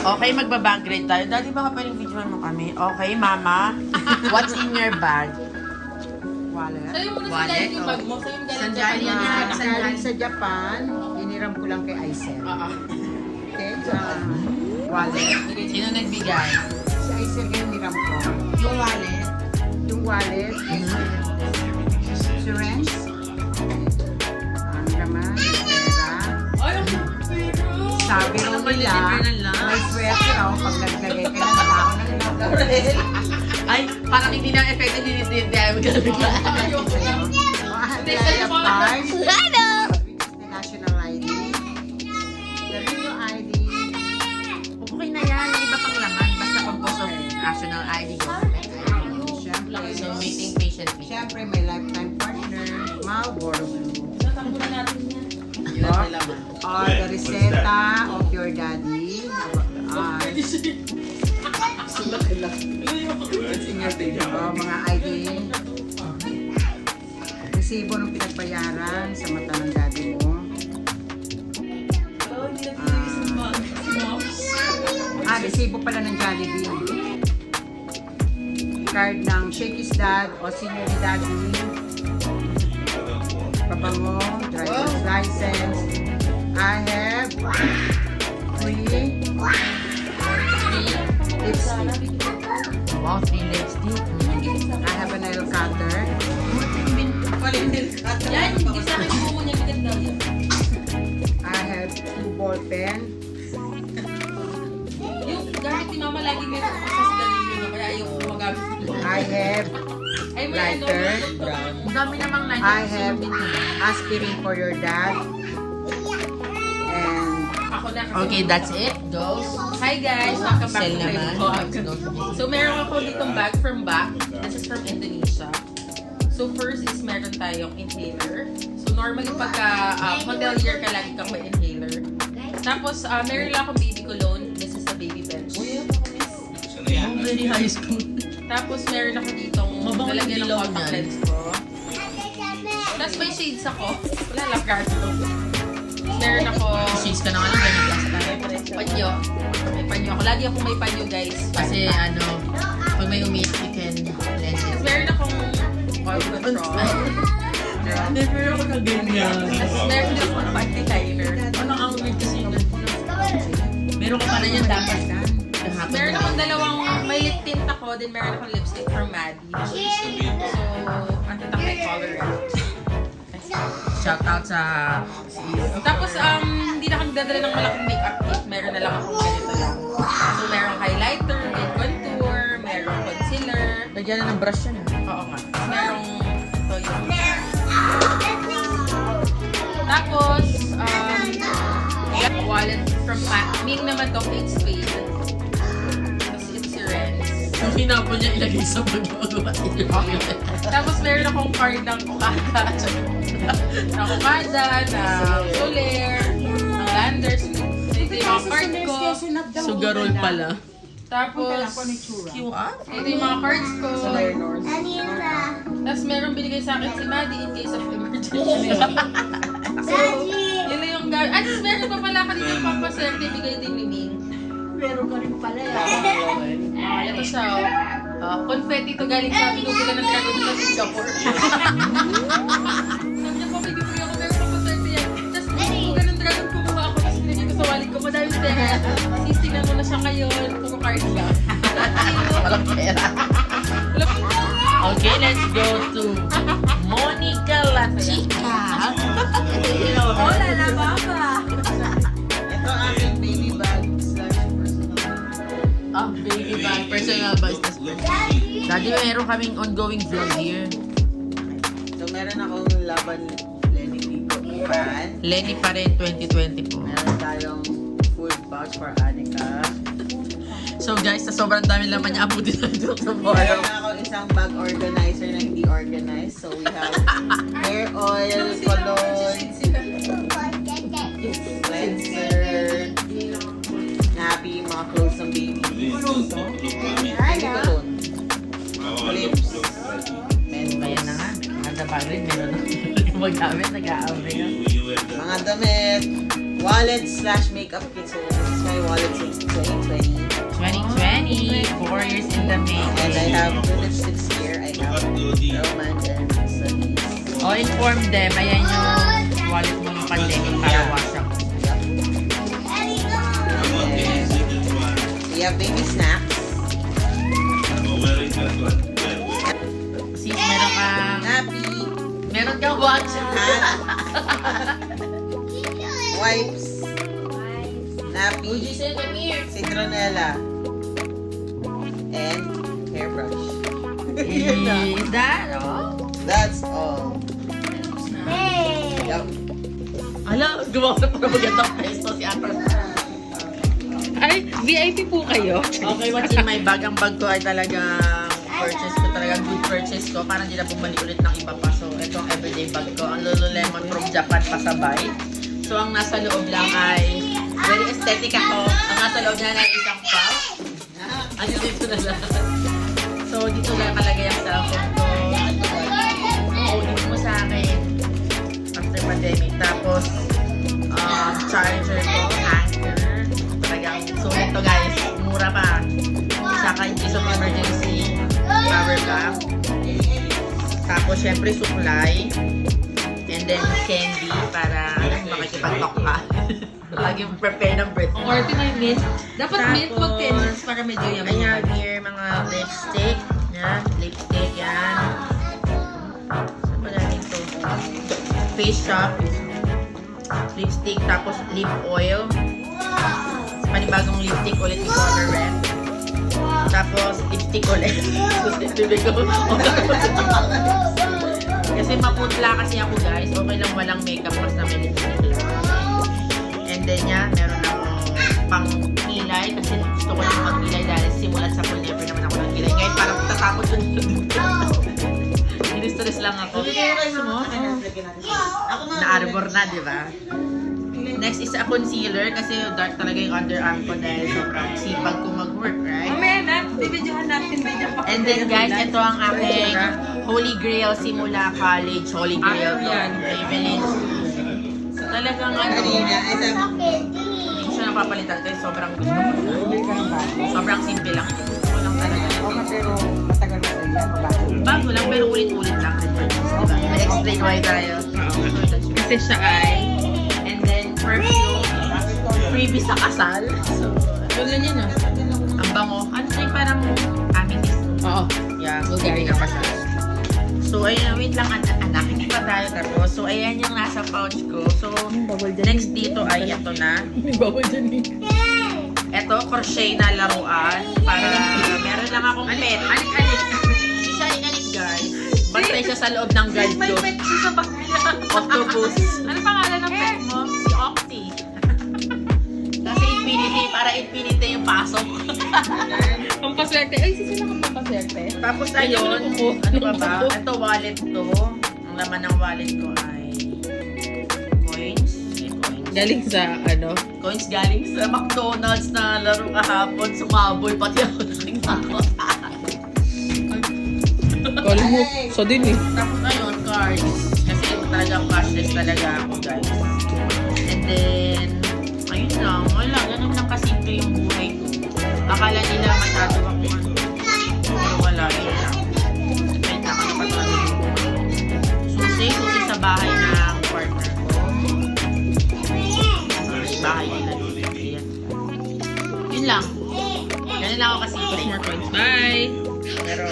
Okay, magbabag grade tayo. Daddy, baka pwedeng videoan mo kami. Okay, mama. What's in your bag? Wallet. Sa'yo muna sa Wallet, galing yung bag mo. Sa'yo yung galing Sandali Japan. yan. Galing sa Japan, iniram ko lang kay Aisel. Okay, wallet. Sino nagbigay? Si Aisel yung iniram ko. Yung wallet. Yung wallet, insurance. Ang naman, pera. Ay, ang pero. Sabi Ano rin ba nila, deliver ng lunch? may swerte raw pag naglagay ka ng tao ng laurel. Ay, parang hindi na effective din hindi tayo magkalaga. Ayoko na. Hindi, of course. National ID. Sabi yung ID. Okay na yan. Iba pang laman. Basta compose of national ID. government ID. So, waiting patiently. Siyempre, may lifetime partner. Marlboro Blue. Tatakbo na natin yan. Ilan na laman? Or the reseta of your daddy. Mga ID. Resibo ng pinagbayaran sa mata ng daddy mo. Resibo pala ng Jollibee. Card ng Shakey's Dad o Senior ni Daddy. Pabango, driver's license. I have 3 lipstick. Wow, 3 lipstick. I have a nail cutter. Yan, hindi sa akin yung mo niya maganda yan. I have 2 ball pen. Yung gamit ni Mama lagi meron ako sa sigarilyo na kaya ayaw ko magamit. I have Ay, may lighter. Ang dami namang line. I have aspirin for your dad. And Ako na. Okay, that's it. Go. Hi guys, welcome back Sell to my naman. vlog. So meron ako ditong bag from Back. This is from Indonesia. So first is meron tayong inhaler. So normally pagka hotelier ka lagi kang may inhaler. Tapos meron lang akong baby cologne. This is the baby bench. Very high school. Tapos meron ako ditong Mabango lalagyan yung ng dilaw contact niyan. lens ko. Tapos may shades ako. Wala lang guard. Meron ako Shades ka na nga lang. Ganyan klase ka. panyo. May panyo ako. Lagi akong may panyo guys. Kasi ano, pag may umiyak, you can blend it. Tapos meron akong oil control. Never ako na ganyan. Tapos meron din akong anti-liner. Ano ang weird kasi yun? Meron ka pa na yan dapat ka. Meron akong dalawang, may lip tint ako, then meron akong lipstick from Maddie. So, ang tatak may color. Shout out sa Tapos, hindi na kami dadala ng malaking makeup kit. Meron na lang akong ganito lang. So, merong highlighter, may contour, merong concealer. Lagyan na ng brush yan. Oo nga. Tapos, merong, ito yung... Tapos, wallet from Ming naman to, Kate Spade. Tapos, it's your Renz. Yung hinapon niya ilagay sa pag-magawa. Tapos meron akong card ng Okada. ng Okada, ng Soler, ng Landers. Ito yung mga card ko. Sugarol pala. Tapos, QR? ito yung mga cards ko. Tapos meron binigay sa akin si Maddie in case of emergency. So, yun na yung gamit. At meron pa pala kanina yung pampaswerte bigay din ni Ming. Meron ka rin pala yan. Ito siya, confetti to galing sa pinugila ng dragon sa Singapore. Sabi niya, Papa, hindi po ako meron pa swerte yan. Tapos pinugila ng dragon, kumuha ako, tapos pinagay ko sa wallet ko, madaming pera. Sistingnan mo na siya ngayon, puro card ka. Walang pera. Okay, let's go to Monica La Chica. Hola na, Papa! ito ang aking baby bag /personal. Baby bag, personal business. Daddy, meron kaming ongoing vlog here. So meron akong laban Lenny Pico pan. Lenny pa rin 2020 po. Meron tayong food pouch for Anika. So guys, sa sobrang dami laman niya, abutin na ito tomorrow. Meron ako isang bag organizer na hindi organized. So we have hair oil, cologne, cleanser, nappy, mga clothes ng baby. Baby cologne. Lips. Men Ayan na nga. Maganda pa rin. Meron na. Magamit, nag-aaway ka. mga damit. wallet slash makeup kit. So this is my wallet since 2020. 2020, 4 years in the making. And I have two lipsticks here. I have Roman and Sunny. Oh, inform them. Ayan yung wallet mo ng pandemic para wash up. We have baby snacks. Sis, meron kang... Nappy. Meron kang watch. Hat. Wipes. Nappy. Citronella. And hairbrush. Yun na. Is that all? That's all. Yup. Ala, gumawa na para magandang pesto si Ate. Ay, VIP po kayo. Okay, what's in my bag? Ang bag ko ay talagang purchase ko, talagang good purchase ko. Parang hindi na bumali ulit ng iba pa. So, ito ang everyday bag ko. Ang Lululemon from Japan pasabay. So, ang nasa loob lang ay very aesthetic ako. Ang nasa loob niya ay isang pouch. Ano dito na lang. So, dito lang nakalagay ang cellphone ko. Holding mo sa akin after pandemic. Tapos, charger ko, anchor. Talagang sulit to guys. Mura pa. Saka in case of emergency, power bank. Tapos, syempre, supply. And then, candy para makikipag-talk ka. Laging prepare ng birthday. Or may mint. Dapat mint Tapos, mag-tennis para medyo I yummy. have here mga lipstick. Yan, lipstick yan. Saan ba natin ito? Face shop. Lipstick, tapos lip oil. Panibagong lipstick ulit ni Color Red. Tapos lipstick ulit. Bibig ko. Kasi maputla kasi ako guys. Okay lang walang makeup basta may lipstick lang. And then yan, meron akong pang kilay kasi gusto ko lang mag-kilay dahil simulat sa pool never naman ako nag-kilay. Ngayon parang tatakot yun. Ini-stress lang ako. Gusto mo? Na-arbor na, di ba? Next is a concealer kasi dark talaga yung underarm ko dahil sobrang sipag ko mag-work, right? Mamaya na, bibidyohan natin video pa. And then guys, ito ang aking Holy Grail simula college. Holy Grail to. Yan. Maybelline. Talagang ano, Kanina, I said, hindi ko siya napapalitan kasi sobrang gusto ko. Sobrang simple lang. Gusto ko lang talaga. pero matagal na rin yan. Bago lang pero ulit-ulit lang. Diba? I-explain why tayo. Kasi siya ay... And then perfume. Freebie sa kasal. So, Wala niya na. ang bango. Ano siya yung parang amethyst. Oo. Yeah, Okay. bibigyan pa siya. So, ayun, wait lang, anak, hindi pa tayo tapos. So, ayan yung nasa pouch ko. So, next dito ay ito na. May bawal dyan eh. Ito, crochet na laruan. Para meron lang akong pet. Anik-anik. Si siya anik guys. Bantay siya sa loob ng guide May ko. pet siya sa bag niya. Octopus. Ano pangalan ng pet mo? Si Octi. Kasi infinity, para infinity yung pasok. Ang paswerte. Ay, sisi na kang paswerte. Tapos ayun, ano pa ba? Ito wallet to. Ang laman ng wallet ko ay coins. Coins. Galing sa ano? Coins galing sa McDonald's na laro kahapon. Sumabol pati ako nakikakot. Galing mo. So din eh. Tapos ayun, cards. Kasi talagang cashless talaga ako guys. And then, ayun lang. Wala, ganun lang kasimple yung buhay ko. Akala nila masyado ako ano. Pero wala, yun lang. Depende ako na patuloy. Susi sa bahay ng partner ko. Bahay nila. Ayan. Yun lang. Ganun lang ako kasimple. Bye! Pero,